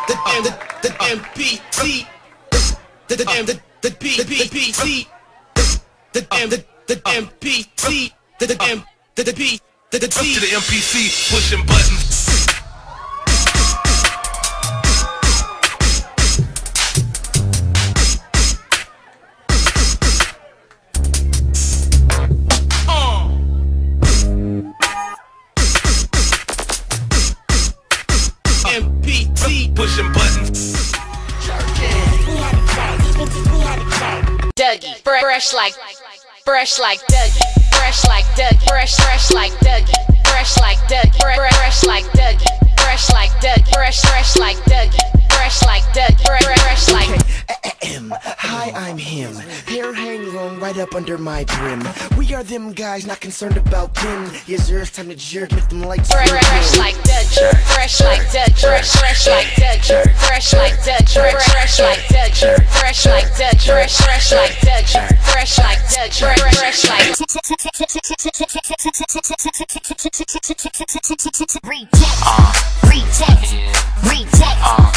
the MPC, the MPC, the MPC, the Up to the MPC, pushing buttons. MPC, pushing buttons. Dougie, fresh like Dougie, fresh like Dougie, fresh like Dougie, fresh like Dougie, fresh like Dougie, fresh like Dougie, fresh like Dougie, fresh like Dougie, fresh like. Hi, I'm him. Hair hang long right up under my brim. We are them guys, not concerned about them. Yes, sir, it's time to jerk, make them lights. Fresh like Dougie, fresh like Dougie, fresh like Dougie, fresh like Dougie, fresh like Dougie, fresh like Dougie, fresh like Dougie, fresh like Dougie, fresh like. Retake, retake, retake.